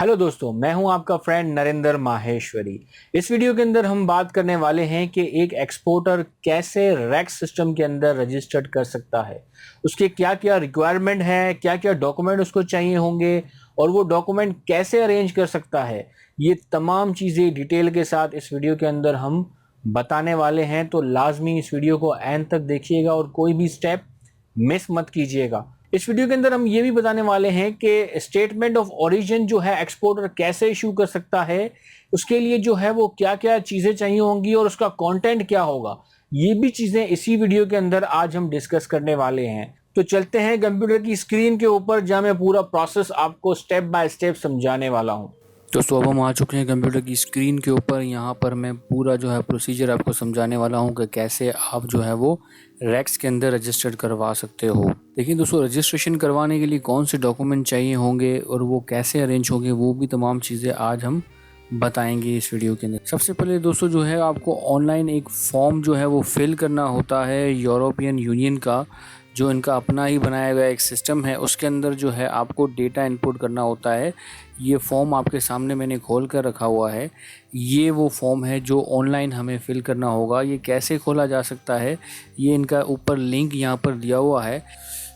Hello दोस्तों, मैं हूं आपका फ्रेंड नरेंद्र माहेश्वरी। इस वीडियो के अंदर हम बात करने वाले हैं कि एक एक्सपोर्टर कैसे रैक्स सिस्टम के अंदर रजिस्टर्ड कर सकता है, उसके क्या क्या रिक्वायरमेंट है, क्या क्या डॉक्यूमेंट उसको चाहिए होंगे और वो डॉक्यूमेंट कैसे अरेंज कर सकता है। ये तमाम चीज़ें डिटेल के साथ इस वीडियो के अंदर हम बताने वाले हैं, तो लाजमी इस वीडियो को एंड तक देखिएगा और कोई भी स्टेप मिस मत कीजिएगा। इस वीडियो के अंदर हम ये भी बताने वाले हैं कि स्टेटमेंट ऑफ ओरिजिन जो है एक्सपोर्टर कैसे इशू कर सकता है, उसके लिए जो है वो क्या क्या चीज़ें चाहिए होंगी और उसका कंटेंट क्या होगा। ये भी चीज़ें इसी वीडियो के अंदर आज हम डिस्कस करने वाले हैं। तो चलते हैं कंप्यूटर की स्क्रीन के ऊपर, जहां मैं पूरा प्रोसेस आपको स्टेप बाय स्टेप समझाने वाला हूं। दोस्तों अब हम आ चुके हैं कंप्यूटर की स्क्रीन के ऊपर। यहाँ पर मैं पूरा जो है प्रोसीजर आपको समझाने वाला हूँ कि कैसे आप जो है वो रैक्स के अंदर रजिस्टर्ड करवा सकते हो। देखिए दोस्तों, रजिस्ट्रेशन करवाने के लिए कौन से डॉक्यूमेंट चाहिए होंगे और वो कैसे अरेंज होंगे, वो भी तमाम चीज़ें आज हम बताएंगे इस वीडियो के अंदर। सबसे पहले दोस्तों जो है आपको ऑनलाइन एक फॉर्म जो है वो फिल करना होता है यूरोपियन यूनियन का, जो इनका अपना ही बनाया गया एक सिस्टम है। उसके अंदर जो है आपको डेटा इनपुट करना होता है। ये फॉर्म आपके सामने मैंने खोल कर रखा हुआ है। ये वो फॉर्म है जो ऑनलाइन हमें फिल करना होगा। ये कैसे खोला जा सकता है, ये इनका ऊपर लिंक यहाँ पर दिया हुआ है।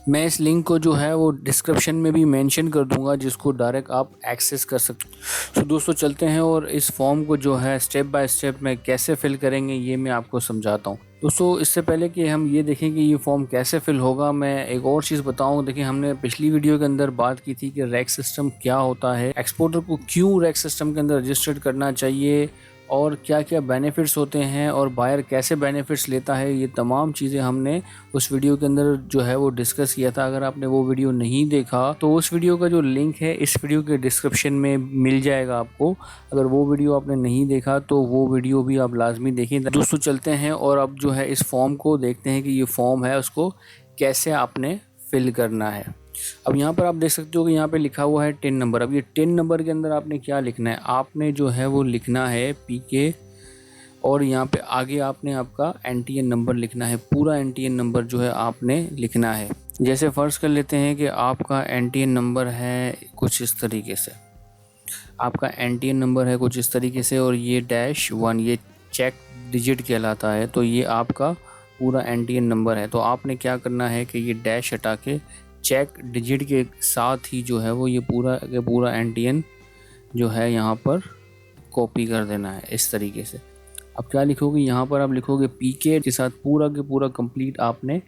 मैं इस लिंक को जो है वो डिस्क्रिप्शन में भी मेंशन कर दूंगा, जिसको डायरेक्ट आप एक्सेस कर सकते हो। तो दोस्तों चलते हैं और इस फॉर्म को जो है स्टेप बाय स्टेप में कैसे फिल करेंगे ये मैं आपको समझाता हूँ। दोस्तों इससे पहले कि हम ये देखें कि ये फॉर्म कैसे फिल होगा, मैं एक और चीज़ बताऊँ। देखिए, हमने पिछली वीडियो के अंदर बात की थी कि रैक सिस्टम क्या होता है, एक्सपोर्टर को क्यों रैक सिस्टम के अंदर रजिस्टर्ड करना चाहिए और क्या क्या बेनिफिट्स होते हैं और बायर कैसे बेनिफिट्स लेता है। ये तमाम चीज़ें हमने उस वीडियो के अंदर जो है वो डिस्कस किया था। अगर आपने वो वीडियो नहीं देखा तो उस वीडियो का जो लिंक है इस वीडियो के डिस्क्रिप्शन में मिल जाएगा आपको। अगर वो वीडियो आपने नहीं देखा तो वो वीडियो भी आप लाजमी देखें। दोस्तों चलते हैं और अब जो है इस फॉर्म को देखते हैं कि ये फॉर्म है उसको कैसे आपने फिल करना है। अब यहाँ पर आप देख सकते हो कि यहाँ पे लिखा हुआ है टिन नंबर। अब ये टिन नंबर के अंदर आपने क्या लिखना है, आपने जो है वो लिखना है पीके और यहाँ पे आगे आपने आपका एनटीएन नंबर लिखना है। पूरा एनटीएन नंबर जो है आपने लिखना है। जैसे फ़र्ज़ कर लेते हैं कि आपका एनटीएन नंबर है कुछ इस तरीके से, आपका एनटीएन नंबर है कुछ इस तरीके से और ये -1 ये चेक डिजिट कहलाता है। तो ये आपका पूरा एनटीएन नंबर है। तो आपने क्या करना है कि ये डैश हटा के चेक डिजिट के साथ ही जो है वो ये पूरा के पूरा एनटीएन जो है यहाँ पर कॉपी कर देना है इस तरीके से। अब क्या लिखोगे, यहाँ पर आप लिखोगे पीके के साथ पूरा के पूरा कंप्लीट आपने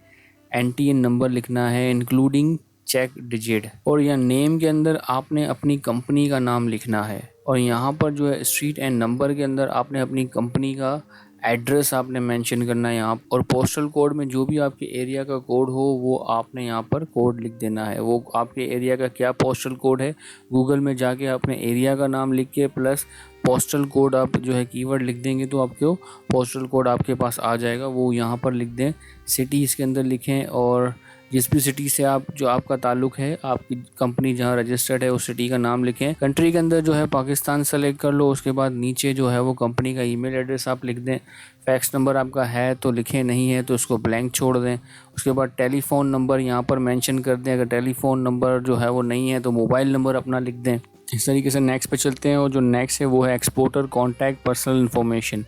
एनटीएन नंबर लिखना है इंक्लूडिंग चेक डिजिट। और यहाँ नेम के अंदर आपने अपनी कंपनी का नाम लिखना है और यहाँ पर जो है स्ट्रीट एंड नंबर के अंदर आपने अपनी कंपनी का एड्रेस आपने मेंशन करना है यहाँ। और पोस्टल कोड में जो भी आपके एरिया का कोड हो वो आपने यहाँ पर कोड लिख देना है। वो आपके एरिया का क्या पोस्टल कोड है, गूगल में जाके अपने एरिया का नाम लिख के प्लस पोस्टल कोड आप जो है कीवर्ड लिख देंगे तो आपको पोस्टल कोड आपके पास आ जाएगा। वो यहाँ पर लिख दें, सिटी इसके अंदर लिखें और जिस भी सिटी से आप जो आपका ताल्लुक़ है, आपकी कंपनी जहाँ रजिस्टर्ड है उस सिटी का नाम लिखें। कंट्री के अंदर जो है पाकिस्तान सेलेक्ट कर लो। उसके बाद नीचे जो है वो कंपनी का ईमेल एड्रेस आप लिख दें। फैक्स नंबर आपका है तो लिखें, नहीं है तो उसको ब्लैंक छोड़ दें। उसके बाद टेलीफ़ोन नंबर यहाँ पर मेंशन कर दें। अगर टेलीफ़ोन नंबर जो है वो नहीं है तो मोबाइल नंबर अपना लिख दें। इस तरीके से नेक्स्ट पे चलते हैं और जो नेक्स्ट है वो है एक्सपोर्टर कॉन्टैक्ट पर्सनल इन्फॉर्मेशन।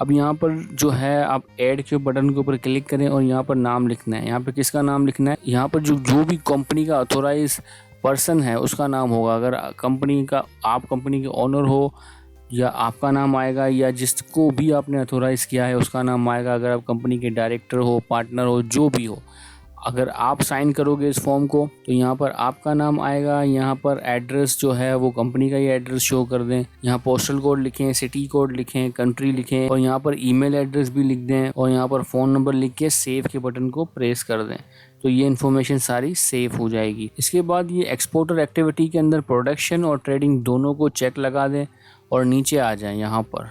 अब यहाँ पर जो है आप ऐड के बटन के ऊपर क्लिक करें और यहाँ पर नाम लिखना है। यहाँ पे किसका नाम लिखना है, यहाँ पर जो भी कंपनी का ऑथोराइज पर्सन है उसका नाम होगा। अगर कंपनी का आप कंपनी के ओनर हो या आपका नाम आएगा, या जिसको भी आपने ऑथोराइज़ किया है उसका नाम आएगा। अगर आप कंपनी के डायरेक्टर हो, पार्टनर हो, जो भी हो, अगर आप साइन करोगे इस फॉर्म को तो यहाँ पर आपका नाम आएगा। यहाँ पर एड्रेस जो है वो कंपनी का ही एड्रेस शो कर दें। यहाँ पोस्टल कोड लिखें, सिटी कोड लिखें, कंट्री लिखें और यहाँ पर ईमेल एड्रेस भी लिख दें और यहाँ पर फ़ोन नंबर लिख के सेव के बटन को प्रेस कर दें। तो ये इन्फॉर्मेशन सारी सेव हो जाएगी। इसके बाद ये एक्सपोर्टर एक्टिविटी के अंदर प्रोडक्शन और ट्रेडिंग दोनों को चेक लगा दें और नीचे आ जाएं। यहाँ पर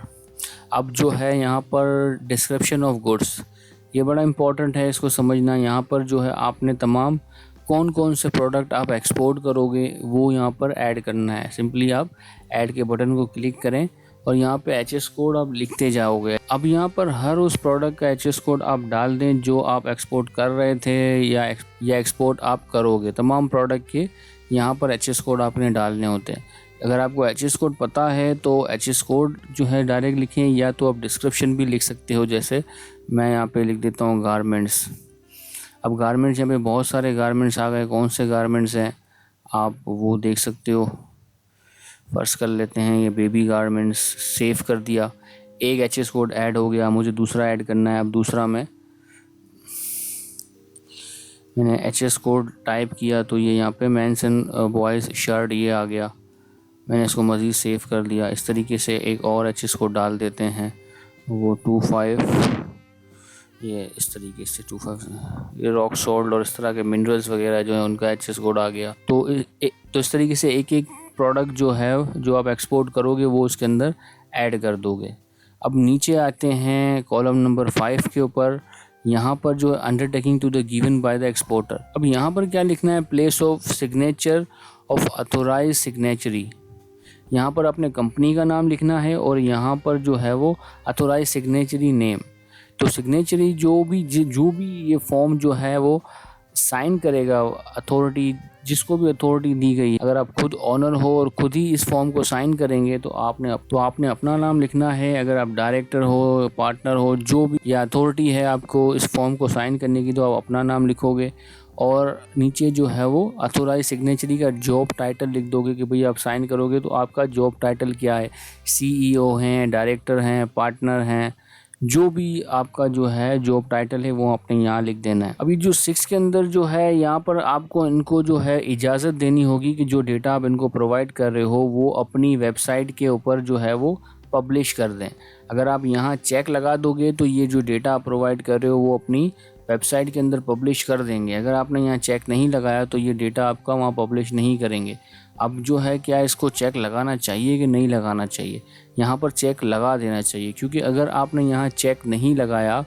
अब जो है यहाँ पर डिस्क्रिप्शन ऑफ गुड्स, ये बड़ा इंपॉर्टेंट है, इसको समझना। यहाँ पर जो है आपने तमाम कौन कौन से प्रोडक्ट आप एक्सपोर्ट करोगे वो यहाँ पर ऐड करना है। सिंपली आप ऐड के बटन को क्लिक करें और यहाँ पे एचएस कोड आप लिखते जाओगे। अब यहाँ पर हर उस प्रोडक्ट का एचएस कोड आप डाल दें जो आप एक्सपोर्ट कर रहे थे या एक्सपोर्ट आप करोगे। तमाम प्रोडक्ट के यहाँ पर एचएस कोड आपने डालने होते हैं। अगर आपको एच कोड पता है तो एच कोड जो है डायरेक्ट लिखें, या तो आप डिस्क्रिप्शन भी लिख सकते हो। जैसे मैं यहाँ पे लिख देता हूँ गारमेंट्स। अब गारमेंट्स, यहाँ पे बहुत सारे गारमेंट्स आ गए, कौन से गारमेंट्स हैं आप वो देख सकते हो। फर्ज कर लेते हैं ये बेबी गारमेंट्स, सेव कर दिया, एक एच कोड ऐड हो गया, मुझे दूसरा ऐड करना है। अब दूसरा मैंने एच कोड टाइप किया तो ये यहाँ पे मेंस एंड बॉयज़ शर्ट ये आ गया, मैंने इसको मज़ीद सेव कर लिया। इस तरीके से एक और एच कोड डाल देते हैं, वो 25, ये इस तरीके से 25, ये रॉक सॉल्ट और इस तरह के मिनरल्स वगैरह जो है उनका एच कोड आ गया। तो इस तरीके से एक एक प्रोडक्ट जो है जो आप एक्सपोर्ट करोगे वो उसके अंदर ऐड कर दोगे। अब नीचे आते हैं कॉलम नंबर 5 के ऊपर, यहाँ पर जो undertaking to the given by the exporter. अब यहाँ पर क्या लिखना है, place of signature of authorise signatory. यहाँ पर अपने कंपनी का नाम लिखना है और यहाँ पर जो है वो अथोराइज सिग्नेचरी नेम। तो सिग्नेचरी जो भी ये फॉर्म जो है वो साइन करेगा, अथॉरिटी जिसको भी अथॉरिटी दी गई, अगर आप खुद ऑनर हो और खुद ही इस फॉर्म को साइन करेंगे तो आपने अपना नाम लिखना है। अगर आप डायरेक्टर हो, पार्टनर हो, जो भी या अथॉरिटी है आपको इस फॉर्म को साइन करने की, तो आप अपना नाम लिखोगे और नीचे जो है वो अथोराइज सिग्नेचरी का जॉब टाइटल लिख दोगे कि भाई आप साइन करोगे तो आपका जॉब टाइटल क्या है, CEO हैं, डायरेक्टर हैं, पार्टनर हैं, जो भी आपका जो है जॉब टाइटल है वो आपने यहाँ लिख देना है। अभी जो 6 के अंदर जो है यहाँ पर आपको इनको जो है इजाज़त देनी होगी कि जो डेटा आप इनको प्रोवाइड कर रहे हो वो अपनी वेबसाइट के ऊपर जो है वो पब्लिश कर दें। अगर आप यहाँ चेक लगा दोगे तो ये जो डेटा आप प्रोवाइड कर रहे हो वो अपनी वेबसाइट के अंदर पब्लिश कर देंगे। अगर आपने यहाँ चेक नहीं लगाया तो ये डेटा आपका वहाँ पब्लिश नहीं करेंगे। अब जो है क्या इसको चेक लगाना चाहिए कि नहीं लगाना चाहिए, यहाँ पर चेक लगा देना चाहिए, क्योंकि अगर आपने यहाँ चेक नहीं लगाया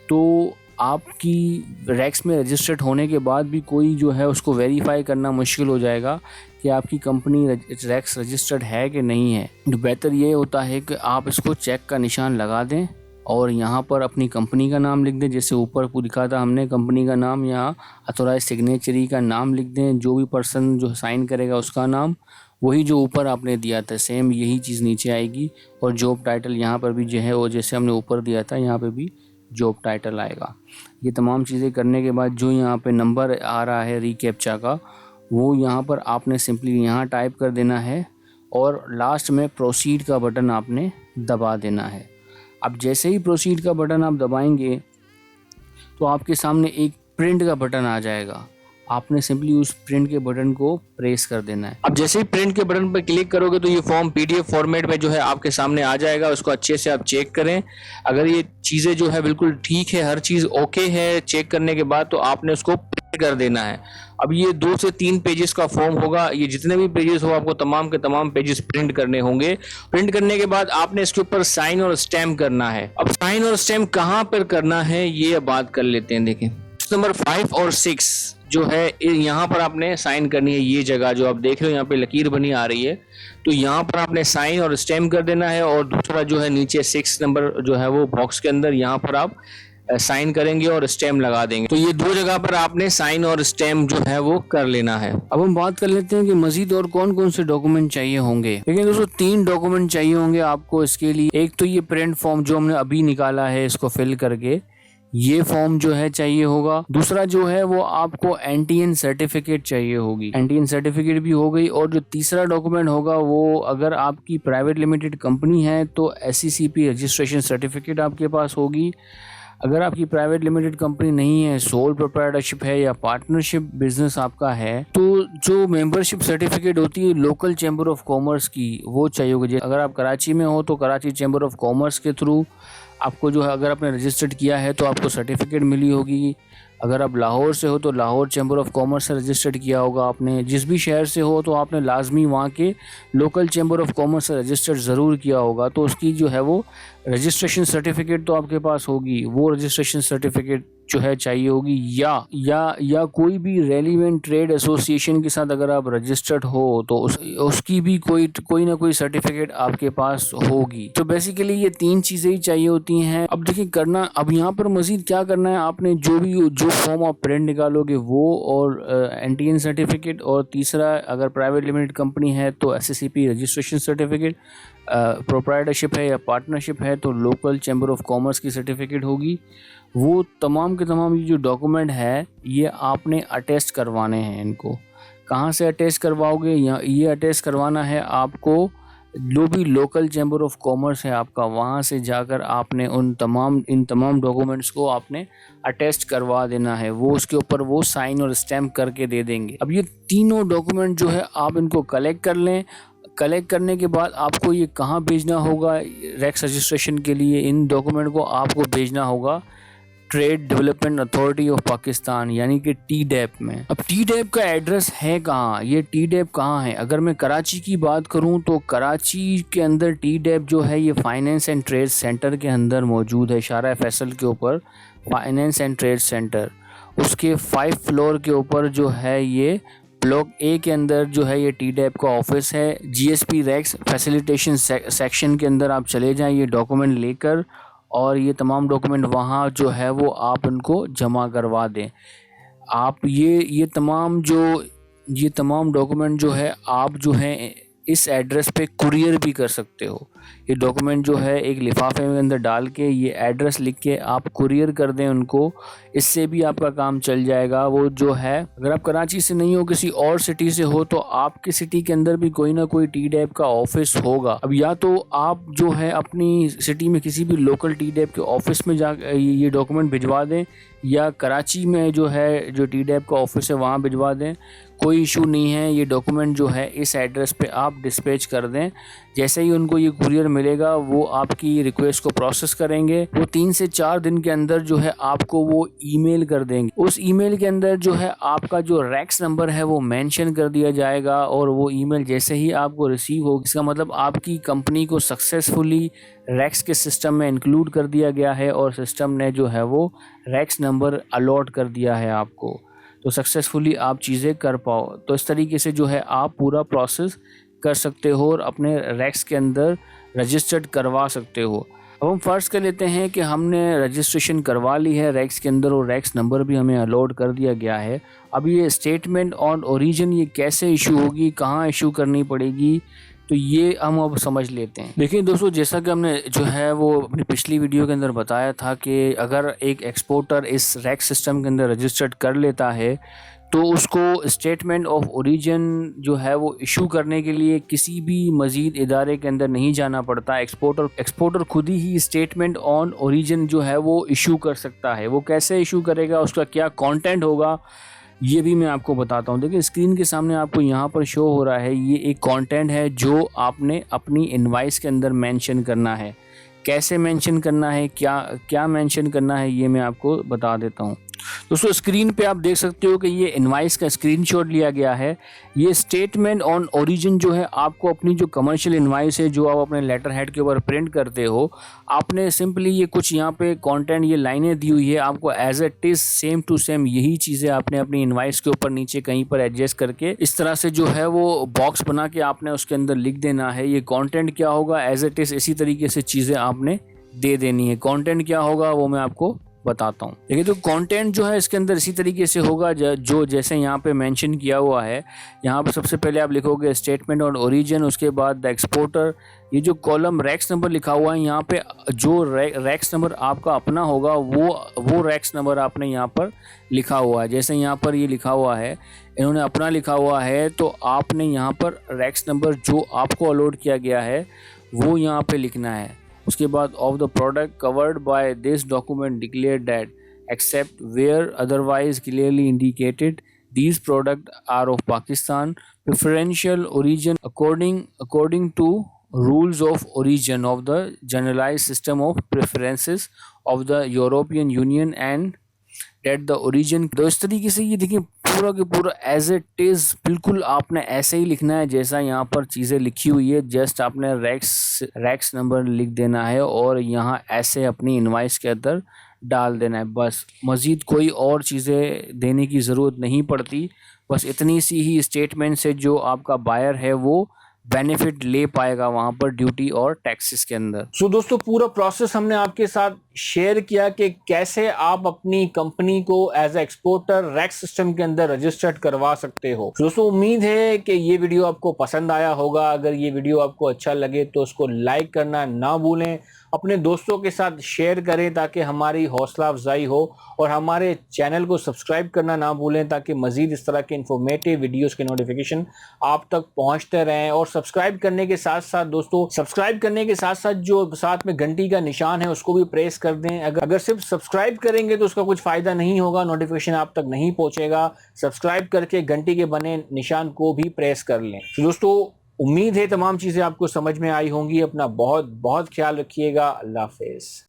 तो आपकी रैक्स में रजिस्टर्ड होने के बाद भी कोई जो है उसको वेरीफाई करना मुश्किल हो जाएगा कि आपकी कंपनी रैक्स रजिस्टर्ड है कि नहीं है। तो बेहतर ये होता है कि आप इसको चेक का निशान लगा दें और यहाँ पर अपनी कंपनी का नाम लिख दें। जैसे ऊपर लिखा था हमने कंपनी का नाम, यहाँ अथोराइज सिग्नेचरी का नाम लिख दें, जो भी पर्सन जो साइन करेगा उसका नाम, वही जो ऊपर आपने दिया था सेम यही चीज़ नीचे आएगी। और जॉब टाइटल यहाँ पर भी जो है वो जैसे हमने ऊपर दिया था यहाँ पे भी जॉब टाइटल आएगा। ये तमाम चीज़ें करने के बाद जो यहाँ पे नंबर आ रहा है रीकैप्चा का, वो यहाँ पर आपने सिंपली यहाँ टाइप कर देना है और लास्ट में प्रोसीड का बटन आपने दबा देना है। अब जैसे ही प्रोसीड का बटन आप दबाएंगे तो आपके सामने एक प्रिंट का बटन आ जाएगा, आपने सिंपली उस प्रिंट के बटन को प्रेस कर देना है। अब जैसे ही प्रिंट के बटन पर क्लिक करोगे तो ये फॉर्म PDF फॉर्मेट में जो है आपके सामने आ जाएगा। उसको अच्छे से आप चेक करें, अगर ये चीज़ें जो है बिल्कुल ठीक है, हर चीज़ ओके है, चेक करने के बाद तो आपने उसको प्रिंट कर देना है। अब ये 2 से 3 पेजेस का फॉर्म होगा, ये जितने भी पेजेस हो आपको तमाम के तमाम पेजेस प्रिंट करने होंगे। प्रिंट करने के बाद आपने इसके ऊपर साइन और स्टैम्प करना है। अब साइन और स्टैम्प कहाँ पर करना है ये बात कर लेते हैं। देखें नंबर 5 और 6 जो है यहाँ पर आपने साइन करनी है। ये जगह जो आप देख रहे हो यहाँ पे लकीर बनी आ रही है, तो यहाँ पर आपने साइन और स्टैम्प कर देना है। और दूसरा जो है नीचे 6 नंबर जो है वो बॉक्स के अंदर यहाँ पर आप साइन करेंगे और स्टैम्प लगा देंगे। तो ये 2 जगह पर आपने साइन और स्टैम्प जो है वो कर लेना है। अब हम बात कर लेते हैं कि मजीद और कौन कौन से डॉक्यूमेंट चाहिए होंगे। लेकिन दोस्तों 3 डॉक्यूमेंट चाहिए होंगे आपको इसके लिए। एक तो ये प्रिंट फॉर्म जो हमने अभी निकाला है, इसको फिल करके ये फॉर्म जो है चाहिए होगा। दूसरा जो है वो आपको NTN सर्टिफिकेट चाहिए होगी, NTN सर्टिफिकेट भी हो गई। और जो तीसरा डॉक्यूमेंट होगा वो अगर आपकी प्राइवेट लिमिटेड कंपनी है तो SCCP रजिस्ट्रेशन सर्टिफिकेट आपके पास होगी। अगर आपकी प्राइवेट लिमिटेड कंपनी नहीं है, सोल प्रोप्राइटरशिप है या पार्टनरशिप बिजनेस आपका है, तो जो मेंबरशिप सर्टिफिकेट होती है लोकल चैम्बर ऑफ कॉमर्स की वो चाहिए होगी। अगर आप कराची में हो तो कराची चैम्बर ऑफ कॉमर्स के थ्रू आपको जो है, अगर आपने रजिस्टर्ड किया है तो आपको सर्टिफिकेट मिली होगी। अगर आप लाहौर से हो तो लाहौर चैम्बर ऑफ कॉमर्स से रजिस्टर्ड किया होगा आपने। जिस भी शहर से हो तो आपने लाजमी वहाँ के लोकल चैम्बर ऑफ कॉमर्स से रजिस्टर्ड ज़रूर किया होगा। तो उसकी जो है वो रजिस्ट्रेशन सर्टिफिकेट तो आपके पास होगी, वो रजिस्ट्रेशन सर्टिफिकेट जो है चाहिए होगी, या कोई भी रेलिवेंट ट्रेड एसोसिएशन के साथ अगर आप रजिस्टर्ड हो तो उसकी भी कोई ना कोई सर्टिफिकेट आपके पास होगी। तो बेसिकली ये 3 चीज़ें ही चाहिए होती हैं। अब देखिए करना, अब यहाँ पर मज़ीद क्या करना है, आपने जो फॉर्म आप प्रिंट निकालोगे वो, और एनटीएन सर्टिफिकेट, और तीसरा अगर प्राइवेट लिमिटेड कंपनी है तो एसएससीपी रजिस्ट्रेशन सर्टिफिकेट, प्रोप्राइटरशिप है या पार्टनरशिप है तो लोकल चैम्बर ऑफ कॉमर्स की सर्टिफिकेट होगी। वो तमाम के तमाम ये जो डॉक्यूमेंट है ये आपने अटेस्ट करवाने हैं। इनको कहाँ से अटेस्ट करवाओगे, या ये अटेस्ट करवाना है आपको जो भी लोकल चैम्बर ऑफ कॉमर्स है आपका, वहाँ से जाकर आपने इन तमाम डॉक्यूमेंट्स को आपने अटेस्ट करवा देना है। वो उसके ऊपर वो साइन और स्टैम्प करके दे देंगे। अब ये तीनों डॉक्यूमेंट जो है आप इनको कलेक्ट कर लें। कलेक्ट करने के बाद आपको ये कहाँ भेजना होगा रैक्स रजिस्ट्रेशन के लिए, इन डॉक्यूमेंट को आपको भेजना होगा trade development authority of Pakistan यानी कि TDAP में। अब TDAP का एड्रेस है कहाँ, ये TDAP कहाँ है? अगर मैं कराची की बात करूँ तो कराची के अंदर TDAP जो है ये फाइनेंस एंड ट्रेड सेंटर के अंदर मौजूद है, शारा फैसल के ऊपर फाइनेंस एंड ट्रेड सेंटर। उसके 5 फ्लोर के ऊपर जो है ये ब्लॉक A के अंदर जो है ये TDAP का ऑफिस है। GSP रैक्स फैसिलिटेशन सेक्शन के अंदर आप चले जाएं ये डॉक्यूमेंट लेकर, और ये तमाम डॉक्यूमेंट वहाँ जो है वो आप उनको जमा करवा दें। आप ये तमाम डॉक्यूमेंट जो है आप जो है इस एड्रेस पे कुरियर भी कर सकते हो। ये डॉक्यूमेंट जो है एक लिफाफे में अंदर डाल के ये एड्रेस लिख के आप कुरियर कर दें उनको, इससे भी आपका काम चल जाएगा। वो जो है अगर आप कराची से नहीं हो, किसी और सिटी से हो, तो आपकी सिटी के अंदर भी कोई ना कोई TDAP का ऑफिस होगा। अब या तो आप जो है अपनी सिटी में किसी भी लोकल TDAP के ऑफिस में जा ये डॉक्यूमेंट भिजवा दें, या कराची में जो TDAP का ऑफिस है वहाँ भिजवा दें, कोई इशू नहीं है। ये डॉक्यूमेंट जो है इस एड्रेस पे आप डिस्पैच कर दें। जैसे ही उनको ये कुरियर मिलेगा वो आपकी रिक्वेस्ट को प्रोसेस करेंगे। वो 3 से 4 दिन के अंदर जो है आपको वो ईमेल कर देंगे। उस ईमेल के अंदर जो है आपका जो रैक्स नंबर है वो मेंशन कर दिया जाएगा, और वो ईमेल जैसे ही आपको रिसीव होगी, इसका मतलब आपकी कंपनी को सक्सेसफुली रैक्स के सिस्टम में इंक्लूड कर दिया गया है, और सिस्टम ने जो है वो रैक्स नंबर अलॉट कर दिया है आपको, तो सक्सेसफुली आप चीज़ें कर पाओ। तो इस तरीके से जो है आप पूरा प्रोसेस कर सकते हो और अपने रैक्स के अंदर रजिस्टर्ड करवा सकते हो। अब हम फ़र्ज़ कर लेते हैं कि हमने रजिस्ट्रेशन करवा ली है रैक्स के अंदर, और रैक्स नंबर भी हमें अलॉट कर दिया गया है। अब ये स्टेटमेंट ऑन ओरिजिन ये कैसे इशू होगी, कहाँ इशू करनी पड़ेगी, तो ये हम अब समझ लेते हैं। देखिए दोस्तों, जैसा कि हमने जो है वो अपनी पिछली वीडियो के अंदर बताया था कि अगर एक एक्सपोर्टर इस रैक्स सिस्टम के अंदर रजिस्टर्ड कर लेता है तो उसको स्टेटमेंट ऑफ ओरिजिन जो है वो इशू करने के लिए किसी भी मज़ीद इदारे के अंदर नहीं जाना पड़ता। एक्सपोर्टर खुद ही स्टेटमेंट ऑन ओरिजिन जो है वो इशू कर सकता है। वो कैसे इशू करेगा, उसका क्या कंटेंट होगा, ये भी मैं आपको बताता हूँ। देखिए स्क्रीन के सामने आपको यहाँ पर शो हो रहा है, ये एक कंटेंट है जो आपने अपनी इनवाइस के अंदर मेंशन करना है। कैसे मेंशन करना है, क्या मेंशन करना है, ये मैं आपको बता देता हूँ। दोस्तों स्क्रीन पे आप देख सकते हो कि ये इनवाइस का स्क्रीनशॉट लिया गया है। ये स्टेटमेंट ऑन ओरिजिन जो है आपको अपनी जो कमर्शियल इनवाइस है जो आप अपने लेटर हेड के ऊपर प्रिंट करते हो, आपने सिंपली ये कुछ यहाँ पे कंटेंट ये लाइनें दी हुई है, आपको as it is same to same यही चीज़ें आपने अपनी इनवाइस के ऊपर नीचे कहीं पर एडजस्ट करके इस तरह से जो है वो बॉक्स बना के आपने उसके अंदर लिख देना है। ये कॉन्टेंट क्या होगा, एज इट इज़ इसी तरीके से चीज़ें आपने दे देनी है। कंटेंट क्या होगा वो मैं आपको बताता हूँ। देखिए तो कंटेंट जो है इसके अंदर इसी तरीके से होगा जो जैसे यहाँ पे मेंशन किया हुआ है। यहाँ पे सबसे पहले आप लिखोगे स्टेटमेंट ऑन ओरिजिन, उसके बाद द एक्सपोर्टर, ये जो कॉलम रैक्स नंबर लिखा हुआ है यहाँ पे जो रैक्स नंबर आपका अपना होगा वो रैक्स नंबर आपने यहाँ पर लिखा हुआ है। जैसे यहाँ पर ये लिखा हुआ है, इन्होंने अपना लिखा हुआ है, तो आपने यहाँ पर रैक्स नंबर जो आपको अलॉट किया गया है वो यहाँ पे लिखना है। उसके बाद of the product covered by this document declare that except where otherwise clearly indicated these products are of Pakistan preferential origin according to rules of origin of the generalized system of preferences of the European Union and that the origin। तो इस तरीके से ये देखिए पूरा के पूरा as it is बिल्कुल आपने ऐसे ही लिखना है जैसा यहाँ पर चीज़ें लिखी हुई है। जस्ट आपने रैक्स नंबर लिख देना है और यहाँ ऐसे अपनी इनवाइस के अंदर डाल देना है बस। मज़ीद कोई और चीज़ें देने की ज़रूरत नहीं पड़ती। बस इतनी सी ही स्टेटमेंट से जो आपका बायर है वो बेनिफिट ले पाएगा वहाँ पर ड्यूटी और टैक्सेस के अंदर। सो दोस्तों, पूरा प्रोसेस हमने आपके साथ शेयर किया कि कैसे आप अपनी कंपनी को as a exporter REX system के अंदर रजिस्टर्ड करवा सकते हो। दोस्तों, उम्मीद है कि ये वीडियो आपको पसंद आया होगा। अगर ये वीडियो आपको अच्छा लगे तो उसको लाइक करना ना भूलें, अपने दोस्तों के साथ शेयर करें ताकि हमारी हौसला अफजाई हो, और हमारे चैनल को सब्सक्राइब करना ना भूलें ताकि मजीद इस तरह के इंफॉर्मेटिव वीडियोस के नोटिफिकेशन आप तक पहुंचते रहें। और सब्सक्राइब करने के साथ साथ दोस्तों, सब्सक्राइब करने के साथ साथ जो साथ में घंटी का निशान है उसको भी प्रेस कर दें। अगर सिर्फ सब्सक्राइब करेंगे तो उसका कुछ फायदा नहीं होगा, नोटिफिकेशन आप तक नहीं पहुंचेगा। सब्सक्राइब करके घंटी के बने निशान को भी प्रेस कर लें। तो दोस्तों, उम्मीद है तमाम चीजें आपको समझ में आई होंगी। अपना बहुत बहुत ख्याल रखिएगा। अल्लाह हाफिज।